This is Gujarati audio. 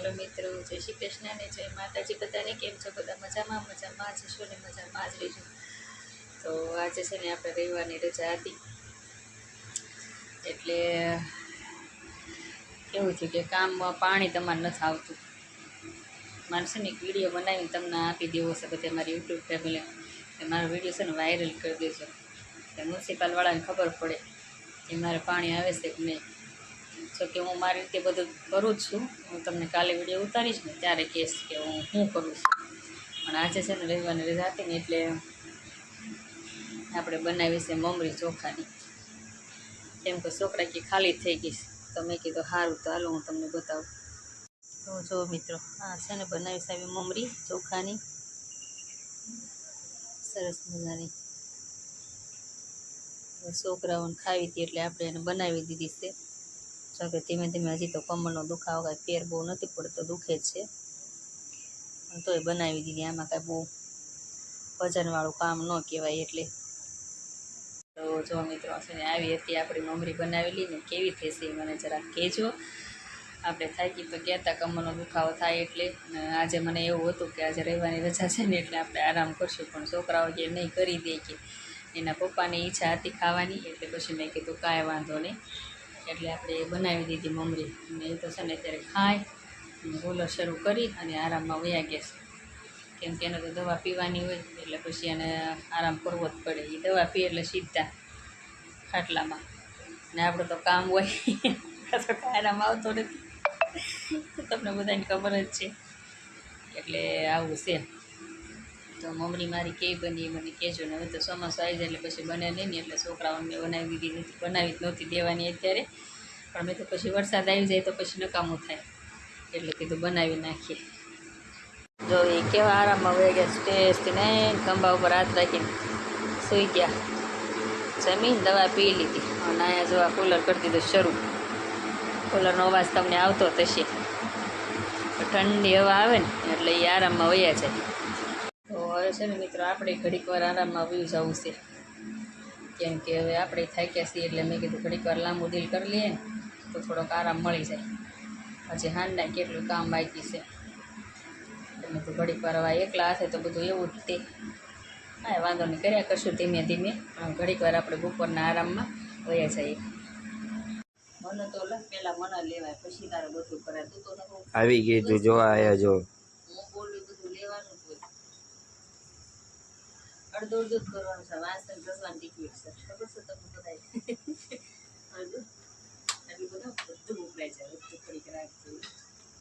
हेलो मित्रों, जय श्री कृष्ण ने जय माताजी। बधाने केम छो? बधा मजामां मजामां ज छो ने मजामां ज रहीजो। तो आज छे ने आपणे रविवाરની रजा हती એટલે કેવું થયું કે કામમાં પાણી તમારે નથી આવતું. મારે છે ને એક વિડીયો બનાવીને તમને આપી દેવો છે બધે મારી યુટ્યુબ ફેમિલી, કે મારો વિડીયો છે ને વાયરલ કરી દેજો, કે મ્યુનિસિપાલવાળાને ખબર પડે કે મારે પાણી આવે છે કે નહીં. જો કે હું મારી રીતે બધું કરું જ છું. હું તમને કાલે વિડીયો ઉતારીશ ને ત્યારે કહીશ કે હું શું કરું છું. પણ આજે છે ને રવિવારની રજા હતી ને એટલે આપણે બનાવી છે મમરી ચોખાની. કેમ કે છોકરા કે ખાલી થઈ ગઈ તો મેં કીધું સારું તો હાલો હું તમને બતાવું. તો જો મિત્રો, હા છે ને બનાવીશ આવી મમરી ચોખાની સરસ મજાની. છોકરાઓને ખાવી હતી એટલે આપણે એને બનાવી દીધી છે. જો કે ધીમે ધીમે હજી તો કમરનો દુખાવો કાંઈ ફેર બહુ નથી પડતો, દુખે જ છે, પણ તોય બનાવી દીધી. આમાં કાંઈ બહુ વજનવાળું કામ ન કહેવાય એટલે. તો જો મિત્રો છે ને આવી હતી આપણી મમરી બનાવેલી ને કેવી થશે મને જરાક કહેજો. આપણે થાકી તો ગયા હતા, કમરનો દુખાવો થાય એટલે. આજે મને એવું હતું કે આજે રવિવારની રજા છે ને એટલે આપણે આરામ કરશું, પણ છોકરાઓ કે નહીં કરી દે, કે એના પપ્પાની ઈચ્છા હતી ખાવાની, એટલે પછી મેં કીધું કાંઈ વાંધો નહીં. એટલે આપણે બનાવી દીધી મમરી, અને એ તો છે ને અત્યારે ખાય રોલર શરૂ કરી અને આરામમાં વયા ગયા છે. કેમ કે એને તો દવા પીવાની હોય એટલે પછી એને આરામ કરવો જ પડે. એ દવા પીએ એટલે સીધા ખાટલામાં, ને આપણે તો કામ હોય તો આરામ આવતો નથી, તમને બધાને ખબર જ છે. એટલે આવું છે. તો મમરી મારી કેવી બની મને કહેજો ને. હવે તો ચોમાસું આવી જાય એટલે પછી બને નહીં ને, એટલે છોકરાઓને મેં બનાવી દીધી નથી, બનાવી જ નહોતી દેવાની અત્યારે. પણ મેં તો પછી વરસાદ આવી જાય તો પછી નકામું થાય એટલે કીધું બનાવી નાખીએ. જો એ કેવા આરામમાં વહી ગયા, સ્ટેજથી ને ખંભા ઉપર હાથ રાખીને સૂઈ ગયા. જમીન દવા પી લીધી અને અહીંયા જો આ કુલર કરી દીધું શરૂ. કુલરનો અવાજ તમને આવતો થશે. ઠંડી હવા આવે ને એટલે એ આરામમાં વયા જાય. તો હવે છે ને મિત્રો આપણે ઘડીક વાર આરામમાં વયું જવું છે. કેમ કે હવે આપણે થાક્યા છીએ એટલે મેં કીધું ઘડીક વાર લાંબુ દિલ કરી લઈએ ને તો થોડોક આરામ મળી જાય. હજી હાંડના કેટલું કામ બાકી છે. મેં તો ઘડીક વાર હવે એકલા હાથે તો બધું એવું જ તે. હા વાંધો નહીં, કર્યા કરશું ધીમે ધીમે. પણ ઘડીક વાર આપણે બપોરના આરામમાં વયા જઈએ. મને તો પેલા મને લેવાય પછી તારે બધું કરાય. તું તો આવી ગઈ, તું જોવા આયા જો. હું બોલું બધું લેવાનું જ હોય. અડધું જ કરવાનું છે. વાસણ ઘસવાની ટિકિટ છે, ખબર છે તમને બધા? અડધું એટલું બધું વપરાય જાય. થોડીક રાખજો.